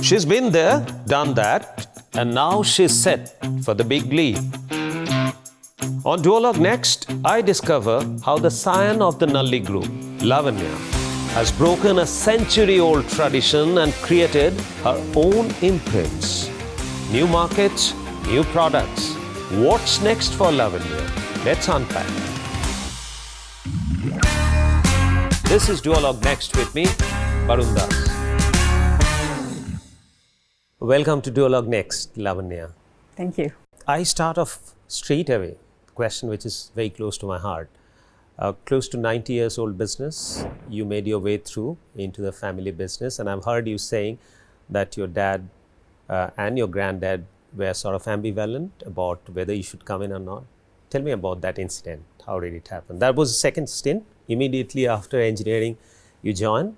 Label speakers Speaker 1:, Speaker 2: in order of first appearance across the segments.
Speaker 1: She's been there, done that, and now she's set for the big leap. On Duologue NXT, I discover how the scion of the Nalli Group, Lavanya, has broken a century-old tradition and created her own imprints. New markets, new products. What's next for Lavanya? Let's unpack. This is Duologue NXT with me, Barun. Welcome to Duologue NXT, Lavanya.
Speaker 2: Thank you.
Speaker 1: I start off straight away, a question which is very close to my heart. Close to 90 years old business, you made your way through into the family business, and I've heard you saying that your dad and your granddad were sort of ambivalent about whether you should come in or not. Tell me about that incident. How did it happen? That was the second stint. Immediately after engineering, you joined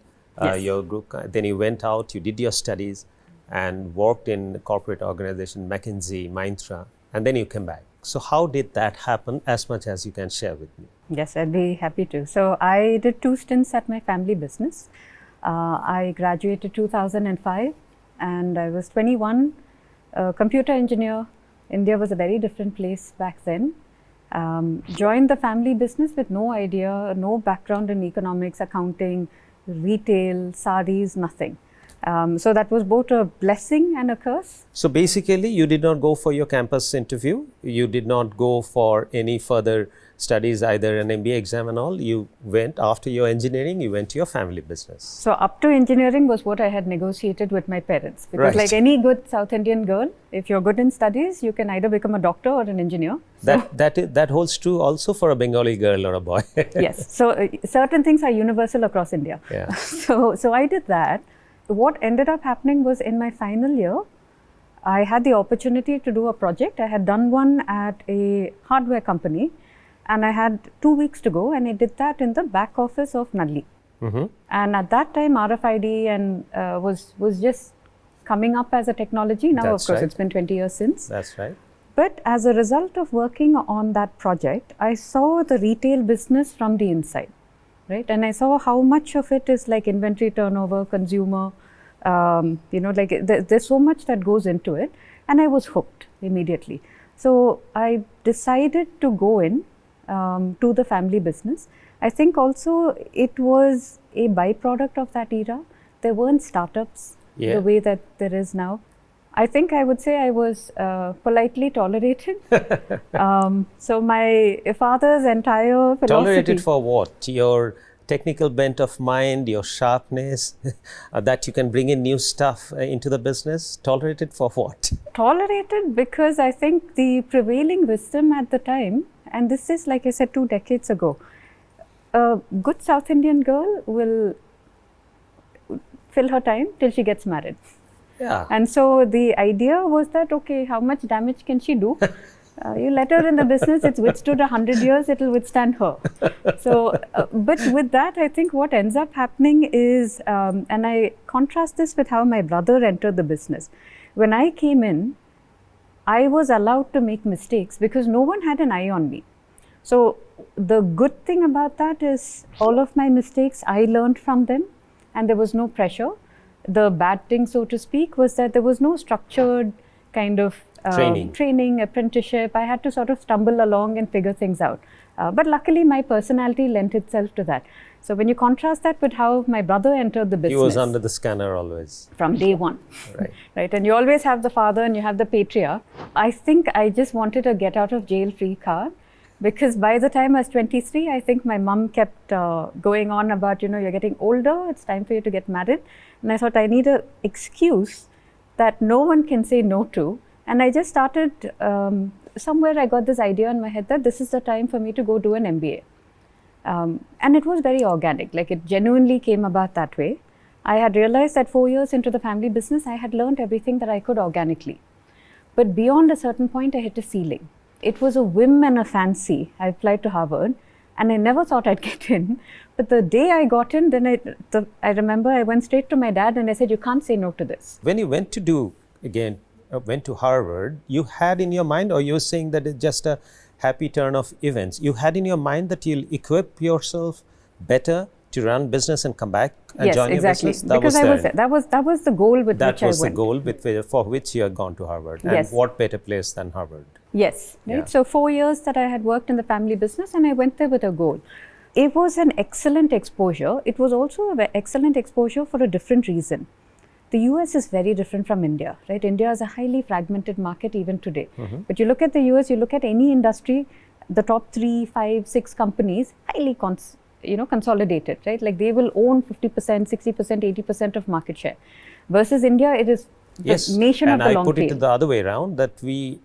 Speaker 1: your group. Then you went out, you did your studies and worked in corporate organization, McKinsey, Mindra, and then you came back. So how did that happen, as much as you can share with me?
Speaker 2: Yes, I'd be happy to. So I did 2 stints at my family business. I graduated 2005 and I was 21, computer engineer. India was a very different place back then. Joined the family business with no idea, no background in economics, accounting, retail, sarees, nothing. So that was both a blessing and a curse.
Speaker 1: So basically, you did not go for your campus interview. You did not go for any further studies, either an MBA exam and all. You went after your engineering, you went to your family business.
Speaker 2: So up to engineering was what I had negotiated with my parents. Because like any good South Indian girl, if you're good in studies, you can either become a doctor or an engineer.
Speaker 1: That holds true also for a Bengali girl or a boy.
Speaker 2: Yes. So certain things are universal across India.
Speaker 1: Yeah.
Speaker 2: So I did that. What ended up happening was in my final year, I had the opportunity to do a project. I had done one at a hardware company and I had 2 weeks to go, and I did that in the back office of Nalli.
Speaker 1: Mm-hmm.
Speaker 2: And at that time, RFID and was just coming up as a technology. Now,
Speaker 1: That's
Speaker 2: of course,
Speaker 1: right.
Speaker 2: It's been 20 years since.
Speaker 1: That's right.
Speaker 2: But as a result of working on that project, I saw the retail business from the inside. Right, and I saw how much of it is like inventory turnover, consumer, there's so much that goes into it, and I was hooked immediately. So I decided to go in to the family business. I think also it was a byproduct of that era. There weren't startups the way that there is now. I think I would say I was politely tolerated. So my father's entire philosophy.
Speaker 1: Tolerated for what? Your technical bent of mind, your sharpness, that you can bring in new stuff into the business? Tolerated for what?
Speaker 2: Tolerated because I think the prevailing wisdom at the time, and this is like I said 2 decades ago, a good South Indian girl will fill her time till she gets married.
Speaker 1: Yeah.
Speaker 2: And so the idea was that, okay, how much damage can she do? You let her in the business, it's withstood 100 years, it will withstand her. So, but with that, I think what ends up happening is, and I contrast this with how my brother entered the business. When I came in, I was allowed to make mistakes because no one had an eye on me. So the good thing about that is all of my mistakes, I learned from them and there was no pressure. The bad thing, so to speak, was that there was no structured kind of training, apprenticeship. I had to sort of stumble along and figure things out. But luckily, my personality lent itself to that. So when you contrast that with how my brother entered the business.
Speaker 1: He was under the scanner always.
Speaker 2: From day one.
Speaker 1: Right.
Speaker 2: Right. And you always have the father and you have the patriarch. I think I just wanted a get out of jail free card. Because by the time I was 23, I think my mom kept going on about, you're getting older, it's time for you to get married. And I thought I need an excuse that no one can say no to. And I just started, somewhere I got this idea in my head that this is the time for me to go do an MBA. And it was very organic, like it genuinely came about that way. I had realized that 4 years into the family business, I had learned everything that I could organically. But beyond a certain point, I hit a ceiling. It was a whim and a fancy. I applied to Harvard and I never thought I'd get in. But the day I got in, then I remember I went straight to my dad and I said, you can't say no to this.
Speaker 1: When you went to Harvard, you had in your mind, or you were saying that it's just a happy turn of events, you had in your mind that you'll equip yourself better to run business and come back and
Speaker 2: Yes,
Speaker 1: join
Speaker 2: exactly.
Speaker 1: your business?
Speaker 2: Because that was the goal with
Speaker 1: that
Speaker 2: which I
Speaker 1: was
Speaker 2: went.
Speaker 1: the goal for which you had gone to Harvard.
Speaker 2: Yes.
Speaker 1: And what better place than Harvard?
Speaker 2: Yes, right.
Speaker 1: Yeah.
Speaker 2: So 4 years that I had worked in the family business, and I went there with a goal. It was an excellent exposure. It was also an excellent exposure for a different reason. The US is very different from India, right? India is a highly fragmented market even today. But you look at the US, you look at any industry, the top 3, 5, 6 companies, highly consolidated, right? Like they will own 50%, 60%, 80% of market share. Versus India, it is the nation of the long tail.
Speaker 1: And I put it the other way around, that we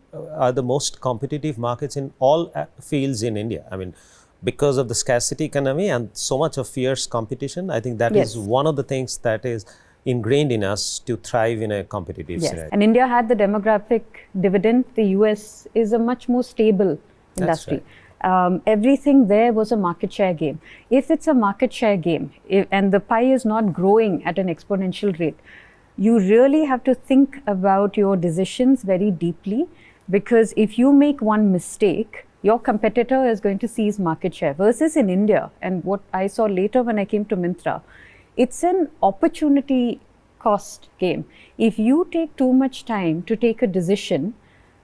Speaker 1: are the most competitive markets in all fields in India. I mean, because of the scarcity economy and so much of fierce competition, I think that is one of the things that is ingrained in us to thrive in a competitive scenario.
Speaker 2: And India had the demographic dividend. The US is a much more stable industry.
Speaker 1: Right.
Speaker 2: Everything there was a market share game. If it's a market share game and the pie is not growing at an exponential rate, you really have to think about your decisions very deeply, because if you make one mistake, your competitor is going to seize market share. Versus in India, and what I saw later when I came to Myntra, it's an opportunity cost game. If you take too much time to take a decision,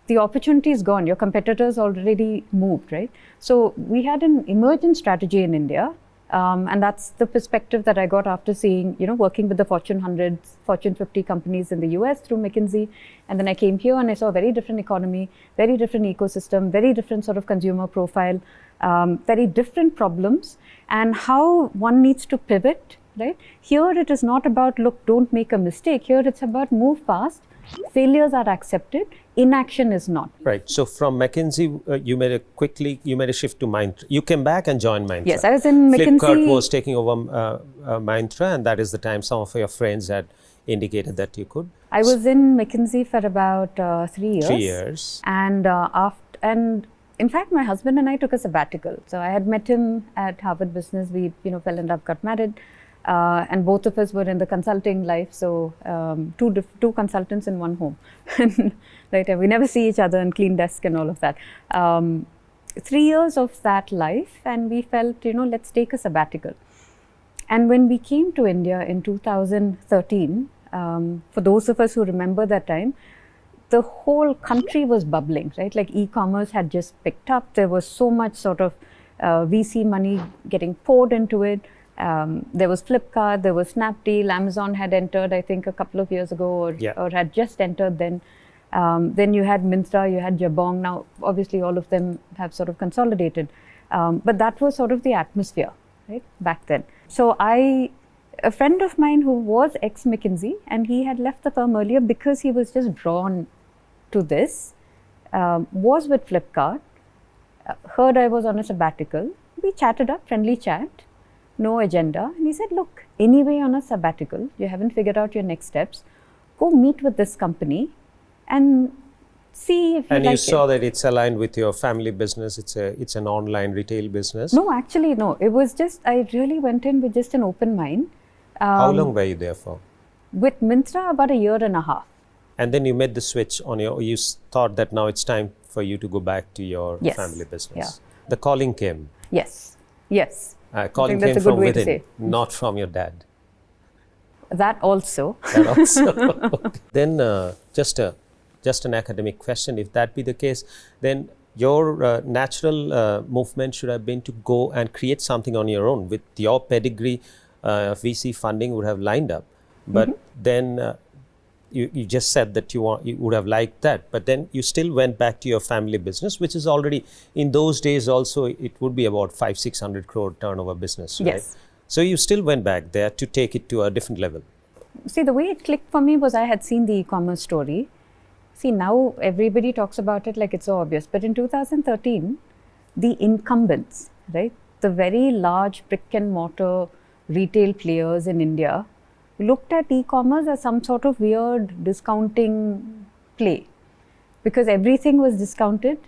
Speaker 2: the opportunity is gone. Your competitors already moved, right? So we had an emergent strategy in India, and that's the perspective that I got after seeing, working with the Fortune 100, Fortune 50 companies in the US through McKinsey. And then I came here and I saw a very different economy, very different ecosystem, very different sort of consumer profile, very different problems, and how one needs to pivot, right? Here it is not about, look, don't make a mistake. Here it's about move fast. Failures are accepted. Inaction is not.
Speaker 1: Right. So from McKinsey, you made a shift to Myntra. You came back and joined Myntra.
Speaker 2: Yes, I was in McKinsey.
Speaker 1: Flipkart was taking over Myntra, and that is the time some of your friends had indicated that you could.
Speaker 2: I was in McKinsey for about 3 years.
Speaker 1: 3 years.
Speaker 2: And in fact, my husband and I took a sabbatical. So I had met him at Harvard Business. We, fell in love, got married. And both of us were in the consulting life, so two consultants in one home. Right, we never see each other and clean desk and all of that. 3 years of that life, and we felt, let's take a sabbatical. And when we came to India in 2013, for those of us who remember that time, the whole country was bubbling, right? Like e-commerce had just picked up. There was so much sort of VC money getting poured into it. There was Flipkart, there was Snapdeal, Amazon had entered, I think, a couple of years ago, or had just entered then. Then you had Myntra, you had Jabong. Now, obviously, all of them have sort of consolidated. But that was sort of the atmosphere, right, back then. So a friend of mine who was ex-McKinsey, and he had left the firm earlier because he was just drawn to this, was with Flipkart, heard I was on a sabbatical. We chatted up, friendly chat. No agenda. And he said, look, anyway, on a sabbatical, you haven't figured out your next steps, go meet with this company and see if you like it.
Speaker 1: And you saw that it's aligned with your family business. It's an online retail business.
Speaker 2: No, actually, no. It was just, I really went in with just an open mind.
Speaker 1: How long were you there for?
Speaker 2: With Myntra, about 1.5 years.
Speaker 1: And then you made the switch you thought that now it's time for you to go back to your family business.
Speaker 2: Yeah.
Speaker 1: The calling came.
Speaker 2: Yes.
Speaker 1: Calling came from within, not from your dad.
Speaker 2: That also.
Speaker 1: Then just an academic question. If that be the case, then your natural movement should have been to go and create something on your own. With your pedigree, VC funding would have lined up. But then you just said that you would have liked that, but then you still went back to your family business, which is already, in those days also, it would be about 500-600 crore turnover business, right?
Speaker 2: Yes.
Speaker 1: So you still went back there to take it to a different level.
Speaker 2: See, the way it clicked for me was I had seen the e-commerce story. See, now everybody talks about it like it's so obvious, but in 2013, the incumbents, right, the very large brick and mortar retail players in India looked at e-commerce as some sort of weird discounting play, because everything was discounted.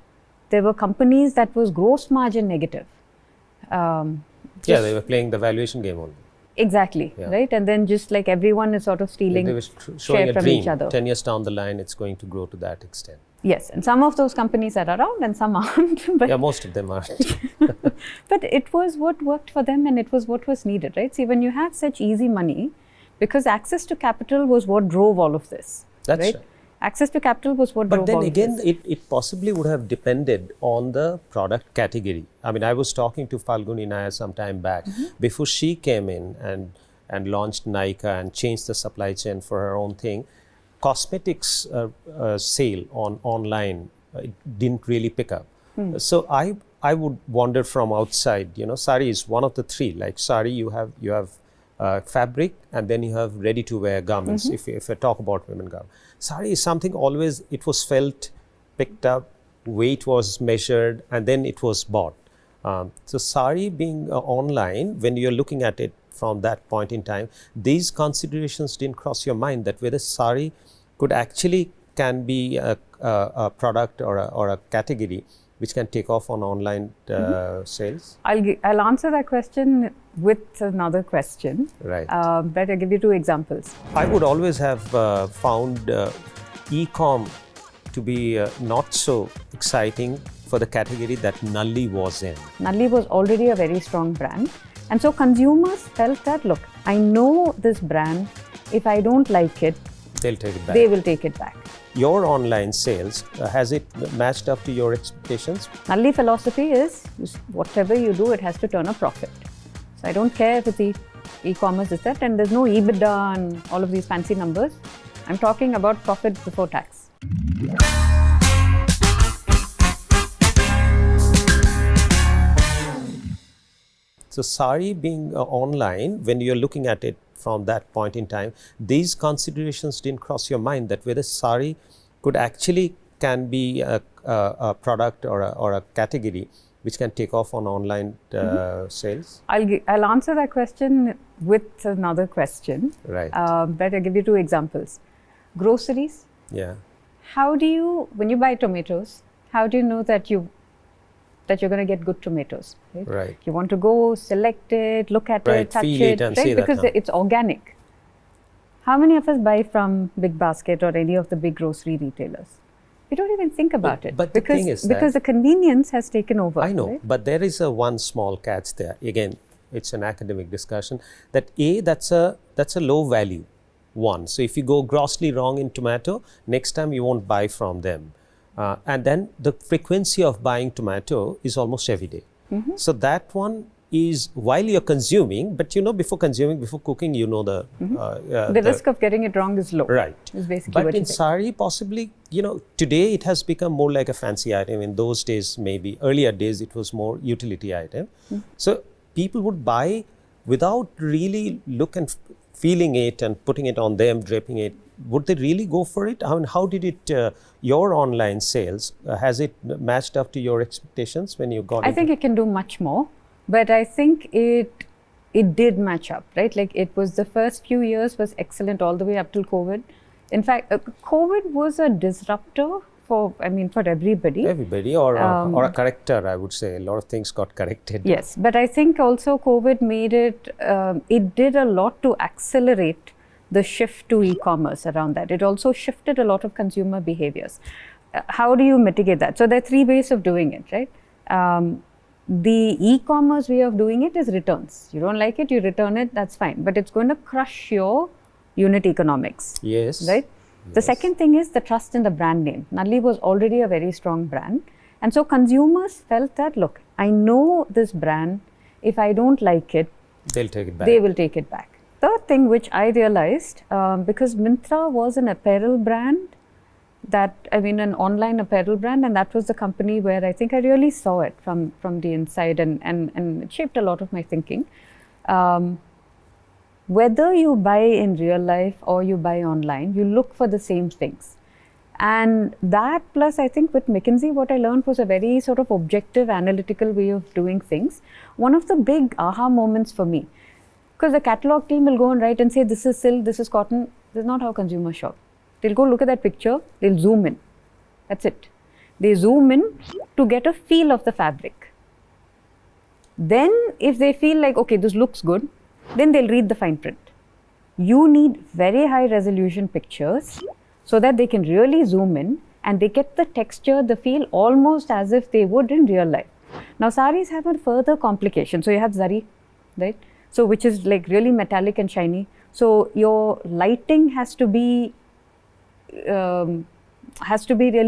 Speaker 2: There were companies that was gross margin negative.
Speaker 1: They were playing the valuation game only.
Speaker 2: Exactly, right? And then just like everyone is sort of stealing share from each other.
Speaker 1: 10 years down the line, it's going to grow to that extent.
Speaker 2: Yes, and some of those companies are around and some aren't. But
Speaker 1: most of them aren't.
Speaker 2: But it was what worked for them and it was what was needed, right? See, when you have such easy money, because access to capital was what drove all of this.
Speaker 1: That's
Speaker 2: right. Access to capital was what drove
Speaker 1: But then
Speaker 2: all
Speaker 1: again,
Speaker 2: of this.
Speaker 1: it possibly would have depended on the product category. I mean, I was talking to Falguni Nair some time back. Before she came in and launched Nykaa and changed the supply chain for her own thing, cosmetics sale on online it didn't really pick up. So I would wonder from outside, Saree is one of the three. Like Saree, you have fabric and then you have ready to wear garments. If I talk about women garments, Saree is something always it was felt, picked up, weight was measured, and then it was bought. So Saree being online, when you're looking at it from that point in time, these considerations didn't cross your mind that whether Saree could actually can be a product or a category which can take off on online sales?
Speaker 2: I'll answer that question with another question.
Speaker 1: Right.
Speaker 2: But I'll give you two examples.
Speaker 1: I would always have found e-com to be not so exciting for the category that Nalli was in.
Speaker 2: Nalli was already a very strong brand. And so consumers felt that, look, I know this brand. If I don't like it,
Speaker 1: they'll take it back.
Speaker 2: They will take it back.
Speaker 1: Your online sales, has it matched up to your expectations?
Speaker 2: Nalli philosophy is whatever you do, it has to turn a profit. So I don't care if it's e-commerce is that, and there's no EBITDA and all of these fancy numbers. I'm talking about profit before tax.
Speaker 1: So Saree being online, when you're looking at it from that point in time, these considerations didn't cross your mind that whether Saree could actually can be a product or a category which can take off on online sales?
Speaker 2: I'll answer that question with another question.
Speaker 1: Right.
Speaker 2: But I'll give you two examples. Groceries.
Speaker 1: Yeah.
Speaker 2: How do you, when you buy tomatoes, how do you know that you're going to get good tomatoes?
Speaker 1: Right.
Speaker 2: You want to go select it, look at it, touch
Speaker 1: feel
Speaker 2: it,
Speaker 1: and
Speaker 2: right?
Speaker 1: see
Speaker 2: Because
Speaker 1: that,
Speaker 2: it's organic. How many of us buy from Big Basket or any of the big grocery retailers? We don't even think about it.
Speaker 1: But
Speaker 2: because,
Speaker 1: the thing is
Speaker 2: because the convenience has taken over.
Speaker 1: I know,
Speaker 2: right?
Speaker 1: but there is a one small catch there. Again, it's an academic discussion that that's a low value one. So if you go grossly wrong in tomato, next time you won't buy from them. And then the frequency of buying tomato is almost every day. So that one is while you're consuming, but before consuming, before cooking, the
Speaker 2: risk of getting it wrong is low.
Speaker 1: Right.
Speaker 2: Is basically
Speaker 1: but
Speaker 2: what
Speaker 1: in
Speaker 2: you say.
Speaker 1: Saree, possibly, today it has become more like a fancy item. In those days, maybe earlier days, it was more utility item. So people would buy without really look and feeling it and putting it on them, draping it. Would they really go for it? I mean, how did it, your online sales, has it matched up to your expectations when you got it?
Speaker 2: I think it can do much more, but I think it did match up, right? Like it was the first few years was excellent all the way up till COVID. In fact, COVID was a disruptor for everybody.
Speaker 1: Everybody or a corrector, I would say. A lot of things got corrected.
Speaker 2: Yes, but I think also COVID made it, it did a lot to accelerate the shift to e-commerce around that. It also shifted a lot of consumer behaviors. How do you mitigate that? So there are three ways of doing it, right? The e-commerce way of doing it is returns. You don't like it, you return it, that's fine. But it's going to crush your unit economics.
Speaker 1: Yes.
Speaker 2: Right? Yes. The second thing is the trust in the brand name. Nalli was already a very strong brand. And so consumers felt that, look, I know this brand. If I don't like it,
Speaker 1: they'll take it back.
Speaker 2: They will take it back. Third thing which I realized, because Myntra was an apparel brand, an online apparel brand, and that was the company where I think I really saw it from the inside and it shaped a lot of my thinking. Whether you buy in real life or you buy online, you look for the same things. And that plus I think with McKinsey, what I learned was a very sort of objective, analytical way of doing things. One of the big aha moments for me, because the catalog team will go and write and say, this is silk, this is cotton. This is not how consumers shop. They'll go look at that picture, they'll zoom in. That's it. They zoom in to get a feel of the fabric. Then if they feel like, okay, this looks good, then they'll read the fine print. You need very high resolution pictures so that they can really zoom in and they get the texture, the feel almost as if they would in real life. Now saris have a further complication. So you have zari, right? So which is like really metallic and shiny. So your lighting has to be really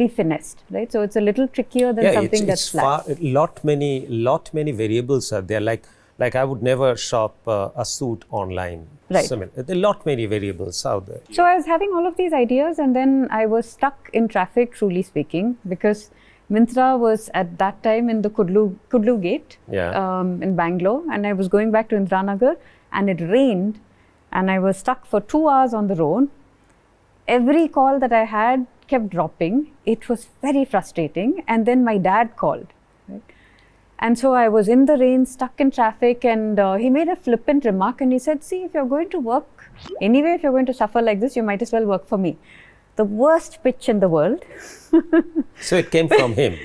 Speaker 2: finessed, right? So it's a little trickier than something that's flat.
Speaker 1: Lot many variables are there. Like I would never shop a suit online.
Speaker 2: Right.
Speaker 1: There are lot many variables out there.
Speaker 2: So I was having all of these ideas, and then I was stuck in traffic, truly speaking, because Myntra was at that time in the Kudlu Gate in Bangalore, and I was going back to Indiranagar, and it rained, and I was stuck for 2 hours on the road. Every call that I had kept dropping. It was very frustrating, and then my dad called. Right? And so I was in the rain, stuck in traffic, and he made a flippant remark, and he said, see, if you're going to work, anyway, if you're going to suffer like this, you might as well work for me. The worst pitch in the world.
Speaker 1: So it came from him.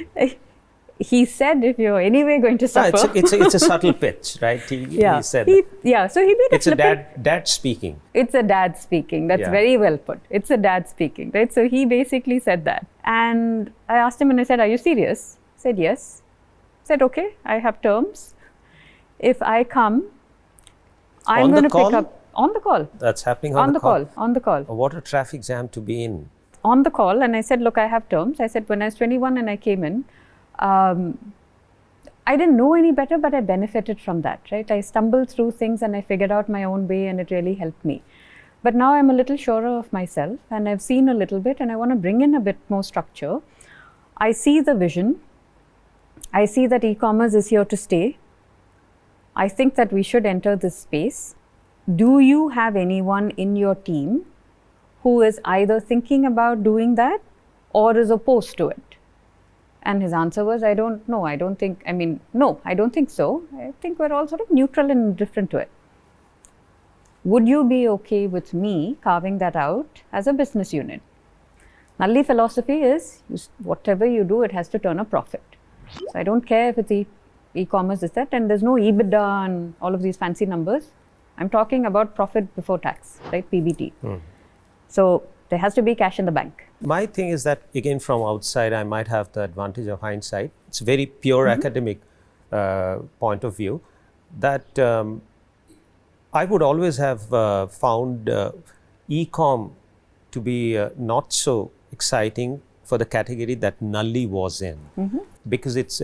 Speaker 2: He said, if you're anyway going to suffer.
Speaker 1: It's a subtle pitch, right? He said that.
Speaker 2: So he made
Speaker 1: it's a dad speaking.
Speaker 2: It's a dad speaking. That's very well put. It's a dad speaking, right? So he basically said that. And I asked him and I said, are you serious? He said, yes. I said, okay, I have terms. If I come, I'm going to pick up on the call.
Speaker 1: That's happening on the call.
Speaker 2: On the call.
Speaker 1: What a traffic jam to be in.
Speaker 2: On the call. And I said, look, I have terms. I said, when I was 21 and I came in, I didn't know any better, but I benefited from that, right? I stumbled through things and I figured out my own way, and it really helped me. But now I'm a little surer of myself, and I've seen a little bit, and I want to bring in a bit more structure. I see the vision. I see that e-commerce is here to stay. I think that we should enter this space. Do you have anyone in your team who is either thinking about doing that or is opposed to it? And his answer was, I don't know. I don't think so. I think we're all sort of neutral and indifferent to it. Would you be okay with me carving that out as a business unit? Nalli philosophy is, whatever you do, it has to turn a profit. So I don't care if it's e-commerce is that, and there's no EBITDA and all of these fancy numbers. I'm talking about profit before tax, right? PBT. So there has to be cash in the bank.
Speaker 1: My thing is that, again, from outside, I might have the advantage of hindsight. It's a very pure academic point of view that I would always have found e-com to be not so exciting for the category that Nalli was in, because it's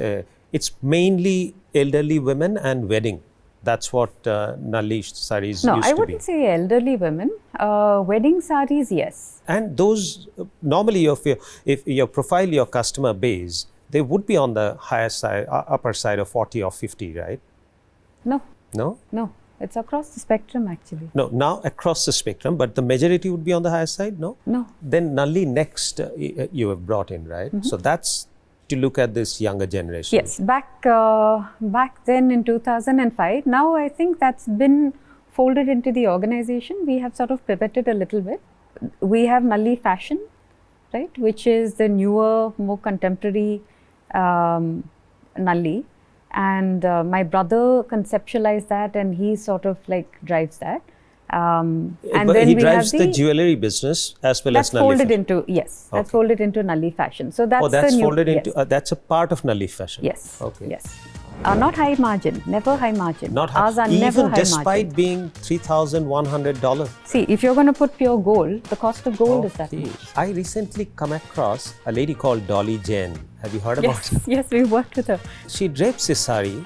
Speaker 1: mainly elderly women and wedding. That's what Nalli sarees used to be.
Speaker 2: No, I wouldn't say elderly women. Wedding sarees, yes.
Speaker 1: And those, normally if your profile, your customer base, they would be on the higher side, upper side of 40 or 50, right?
Speaker 2: No.
Speaker 1: No?
Speaker 2: No. It's across the spectrum, actually.
Speaker 1: No, now across the spectrum, but the majority would be on the higher side, no?
Speaker 2: No.
Speaker 1: Then Nalli next you have brought in, right? So that's to look at this younger generation.
Speaker 2: Yes, back then in 2005. Now I think that's been folded into the organization. We have sort of pivoted a little bit. We have Nalli Fashion, right, which is the newer, more contemporary Nalli. And my brother conceptualized that, and he sort of like drives that.
Speaker 1: And then he drives the jewelry business as well as Nalli
Speaker 2: folded
Speaker 1: Fashion.
Speaker 2: Into, yes, that's folded into Nalli Fashion. So that's
Speaker 1: that's
Speaker 2: the new,
Speaker 1: folded into, that's a part of Nalli Fashion.
Speaker 2: Yes.
Speaker 1: Okay.
Speaker 2: Yes. Not high margin, never high margin.
Speaker 1: Not high,
Speaker 2: ours are
Speaker 1: even
Speaker 2: never high
Speaker 1: despite
Speaker 2: margin.
Speaker 1: being $3,100.
Speaker 2: See, if you're going to put pure gold, the cost of gold is that much.
Speaker 1: I recently come across a lady called Dolly Jain. Have you heard about her?
Speaker 2: Yes, we worked with her.
Speaker 1: She drapes a saree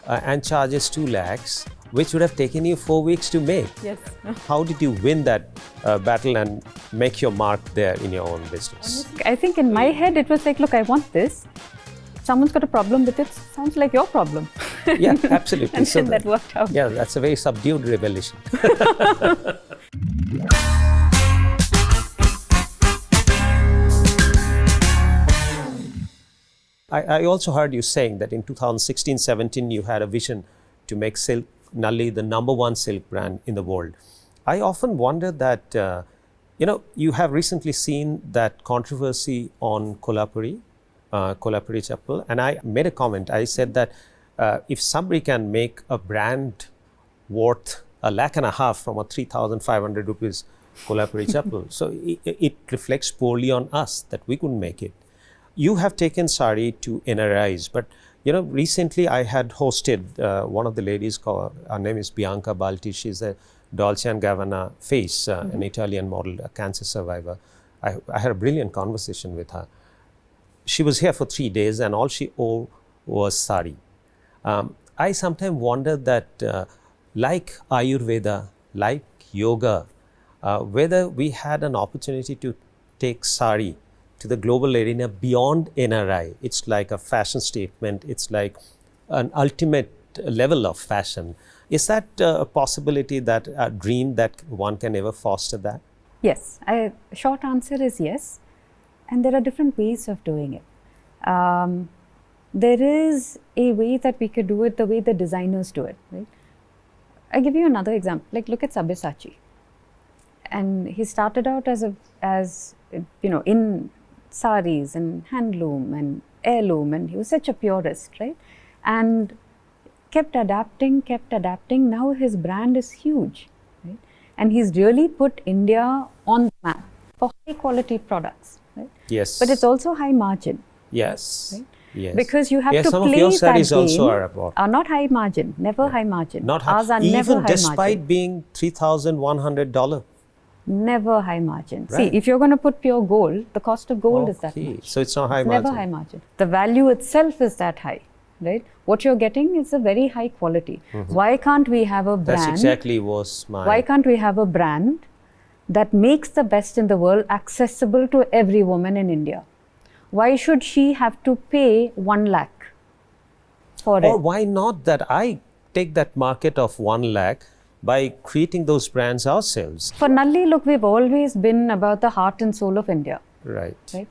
Speaker 1: and charges 2 lakhs, which would have taken you 4 weeks to make.
Speaker 2: Yes.
Speaker 1: How did you win that battle and make your mark there in your own business?
Speaker 2: I think in my head it was like, look, I want this. Someone's got a problem with it, sounds like your problem.
Speaker 1: Yeah, absolutely.
Speaker 2: And then that worked out.
Speaker 1: Yeah, that's a very subdued revelation. I also heard you saying that in 2016-17 you had a vision to make Silk Nalli the #1 silk brand in the world. I often wonder that, you have recently seen that controversy on Kolhapuri chappal, and I made a comment. I said that if somebody can make a brand worth $1.5 lakh from a 3,500 rupees Kolhapuri chappal, so it reflects poorly on us that we couldn't make it. You have taken Saree to NRIs, but Recently I had hosted one of the ladies, her name is Bianca Balti. She's a Dolce & Gabbana face, an Italian model, a cancer survivor. I had a brilliant conversation with her. She was here for 3 days and all she wore was sari. I sometimes wonder that like Ayurveda, like yoga, whether we had an opportunity to take sari to the global arena beyond NRI. It's like a fashion statement. It's like an ultimate level of fashion. Is that a possibility, that a dream that one can ever foster that?
Speaker 2: Yes. Short answer is yes. And there are different ways of doing it. There is a way that we could do it the way the designers do it, right? I'll give you another example. Like, look at Sabyasachi. And he started out as in saris and handloom and heirloom, and he was such a purist, right? And kept adapting. Now his brand is huge, right? And he's really put India on the map for high quality products, right?
Speaker 1: Yes.
Speaker 2: But it's also high margin.
Speaker 1: Yes.
Speaker 2: Right?
Speaker 1: Yes.
Speaker 2: Because you have to
Speaker 1: some
Speaker 2: play
Speaker 1: of your
Speaker 2: that
Speaker 1: sarees
Speaker 2: game.
Speaker 1: also are
Speaker 2: not high margin, never high margin.
Speaker 1: not high,
Speaker 2: Ours are
Speaker 1: even
Speaker 2: never high
Speaker 1: despite
Speaker 2: margin.
Speaker 1: being $3,100.
Speaker 2: Never high margin.
Speaker 1: Right.
Speaker 2: See, if you're going to put pure gold, the cost of gold is that much.
Speaker 1: So it's not high
Speaker 2: It's
Speaker 1: margin.
Speaker 2: never high margin. The value itself is that high, right? What you're getting is a very high quality. Why can't we have a brand?
Speaker 1: That's exactly was my.
Speaker 2: Why can't we have a brand that makes the best in the world accessible to every woman in India? Why should she have to pay 1 lakh for
Speaker 1: Or
Speaker 2: it?
Speaker 1: why not that I take that market of 1 lakh by creating those brands ourselves?
Speaker 2: For Nalli, look, we've always been about the heart and soul of India.
Speaker 1: Right.
Speaker 2: Right?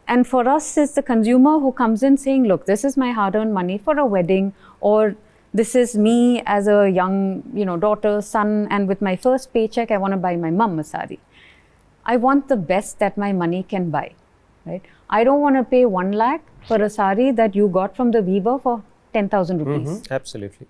Speaker 2: And for us, it's the consumer who comes in saying, look, this is my hard-earned money for a wedding, or this is me as a young, daughter, son, and with my first paycheck, I want to buy my mum a sari. I want the best that my money can buy, right? I don't want to pay 1 lakh for a sari that you got from the weaver for 10,000 rupees.
Speaker 1: Absolutely.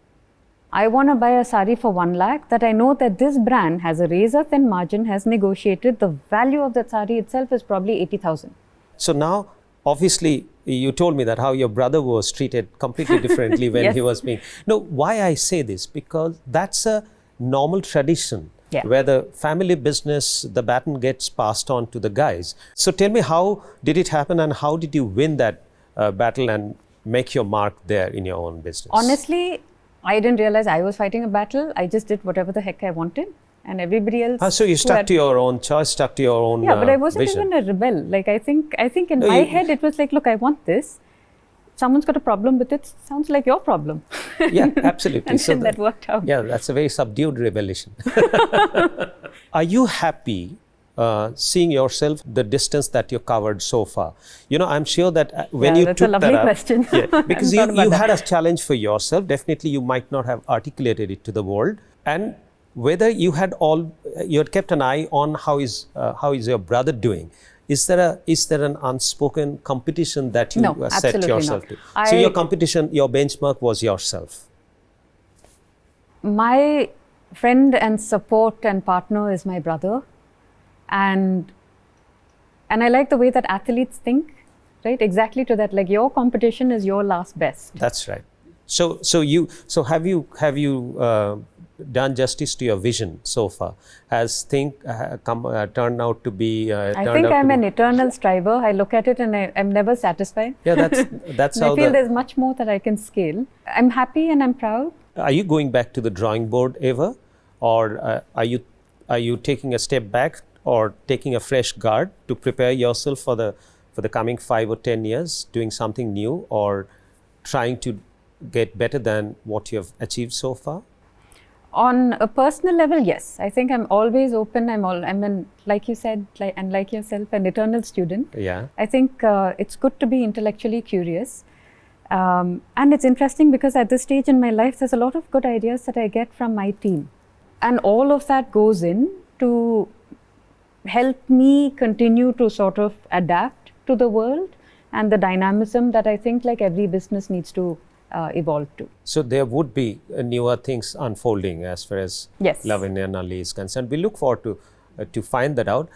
Speaker 2: I want to buy a sari for 1 lakh that I know that this brand has a razor thin margin, has negotiated. The value of that sari itself is probably 80,000.
Speaker 1: So now, obviously, you told me that how your brother was treated completely differently when
Speaker 2: Yes.
Speaker 1: he was being. No, why I say this? Because that's a normal tradition.
Speaker 2: Yeah.
Speaker 1: Where the family business, the baton gets passed on to the guys. So tell me, how did it happen and how did you win that battle and make your mark there in your own business?
Speaker 2: Honestly, I didn't realize I was fighting a battle. I just did whatever the heck I wanted, and everybody else.
Speaker 1: So you stuck to your own choice, stuck to your own
Speaker 2: Yeah, but I wasn't
Speaker 1: vision.
Speaker 2: even a rebel. Like I think in
Speaker 1: No,
Speaker 2: my
Speaker 1: you-
Speaker 2: head it was like, look, I want this. Someone's got a problem with it. Sounds like your problem.
Speaker 1: Yeah, absolutely.
Speaker 2: And
Speaker 1: So
Speaker 2: then that worked out.
Speaker 1: Yeah, that's a very subdued rebellion. Are you happy seeing yourself the distance that you covered so far? I'm sure that when
Speaker 2: Yeah,
Speaker 1: you
Speaker 2: that's
Speaker 1: took
Speaker 2: a lovely
Speaker 1: that up,
Speaker 2: question.
Speaker 1: yeah, because
Speaker 2: I hadn't thought
Speaker 1: you
Speaker 2: about
Speaker 1: had a challenge for yourself. Definitely, you might not have articulated it to the world, and whether you had kept an eye on how is your brother doing. Is there an unspoken competition that you
Speaker 2: No,
Speaker 1: set
Speaker 2: absolutely
Speaker 1: yourself
Speaker 2: not.
Speaker 1: to? So your competition, your benchmark was yourself.
Speaker 2: My friend and support and partner is my brother, and I like the way that athletes think, right? Exactly to that, like your competition is your last best.
Speaker 1: That's right. So have you done justice to your vision so far? Has things turned out to be?
Speaker 2: I think I'm an eternal striver. I look at it and I'm never satisfied.
Speaker 1: Yeah, that's
Speaker 2: And
Speaker 1: how
Speaker 2: I feel there's much more that I can scale. I'm happy and I'm proud.
Speaker 1: Are you going back to the drawing board ever, or are you taking a step back or taking a fresh guard to prepare yourself for the coming 5 or 10 years, doing something new or trying to get better than what you have achieved so far?
Speaker 2: On a personal level, yes. I think I'm always open. Like you said, and like yourself, an eternal student.
Speaker 1: Yeah.
Speaker 2: I think it's good to be intellectually curious. And it's interesting because at this stage in my life, there's a lot of good ideas that I get from my team. And all of that goes in to help me continue to sort of adapt to the world and the dynamism that I think like every business needs to evolve to.
Speaker 1: So there would be newer things unfolding as far as
Speaker 2: Yes.
Speaker 1: Lavanya Nalli is concerned. We look forward to find that out.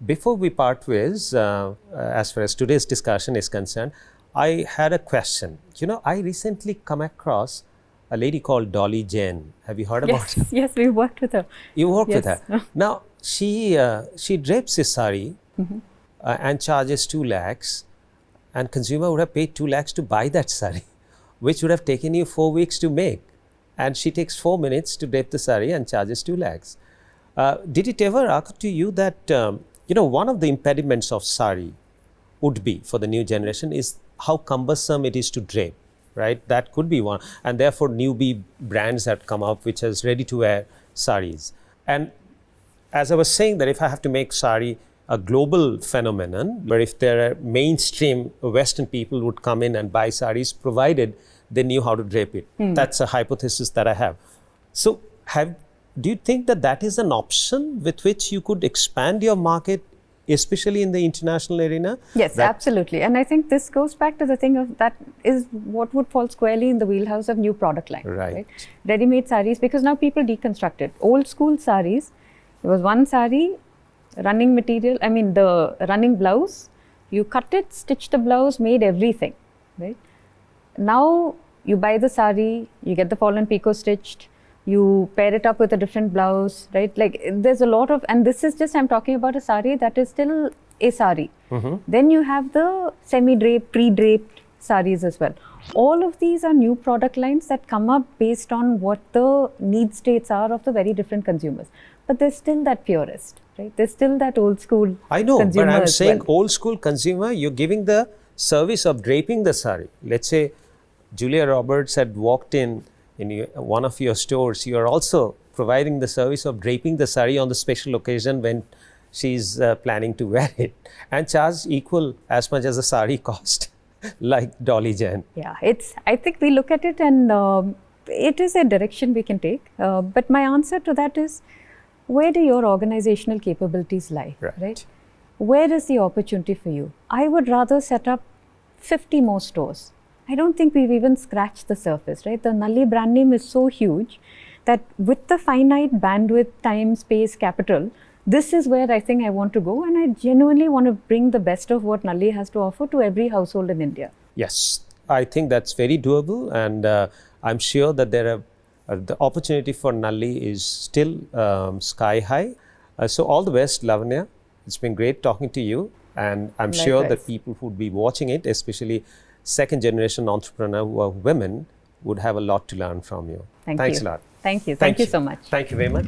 Speaker 1: Before we part ways, as far as today's discussion is concerned, I had a question. I recently come across a lady called Dolly Jain. Have you heard about her?
Speaker 2: Yes, we worked with her.
Speaker 1: You worked with
Speaker 2: Yes.
Speaker 1: her. Now, she drapes a sari and charges 2 lakhs, and consumer would have paid 2 lakhs to buy that sari, which would have taken you 4 weeks to make. And she takes 4 minutes to drape the sari and charges 2 lakhs. Did it ever occur to you that, one of the impediments of sari would be for the new generation is how cumbersome it is to drape, right? That could be one. And therefore, newbie brands have come up which has ready-to-wear saris. And as I was saying, that if I have to make sari a global phenomenon, where if there are mainstream Western people would come in and buy saris, provided they knew how to drape it. That's a hypothesis that I have. So do you think that is an option with which you could expand your market, especially in the international arena?
Speaker 2: Yes, absolutely. And I think this goes back to the thing of that is what would fall squarely in the wheelhouse of new product line.
Speaker 1: Right.
Speaker 2: Ready-made saris, because now people deconstruct it. Old school saris, there was one sari, running material, the running blouse, you cut it, stitch the blouse, made everything, right? Now you buy the sari, you get the fall and picot stitched, you pair it up with a different blouse, right? Like there's a lot of, and this is just, I'm talking about a sari that is still a sari. Then you have the semi-draped, pre-draped saris as well. All of these are new product lines that come up based on what the need states are of the very different consumers. But there's still that purist, right? There's still that old school
Speaker 1: I know,
Speaker 2: consumer
Speaker 1: but I'm
Speaker 2: as
Speaker 1: saying
Speaker 2: well.
Speaker 1: old school consumer, you're giving the service of draping the sari. Let's say Julia Roberts had walked in one of your stores. You are also providing the service of draping the sari on the special occasion when she's planning to wear it, and charge equal as much as a sari cost, like Dolly Jain.
Speaker 2: Yeah, I think we look at it and it is a direction we can take. But my answer to that is, where do your organizational capabilities lie, right? Where is the opportunity for you? I would rather set up 50 more stores. I don't think we've even scratched the surface, right? The Nalli brand name is so huge that with the finite bandwidth, time, space, capital, this is where I think I want to go, and I genuinely want to bring the best of what Nalli has to offer to every household in India.
Speaker 1: Yes, I think that's very doable, and I'm sure that the opportunity for Nalli is still sky high. So all the best, Lavanya. It's been great talking to you, and I'm sure that people who would be watching it, especially second generation entrepreneur who are women, would have a lot to learn from you.
Speaker 2: Thanks
Speaker 1: a lot.
Speaker 2: Thank you. Thank you so much.
Speaker 1: Thank you very much.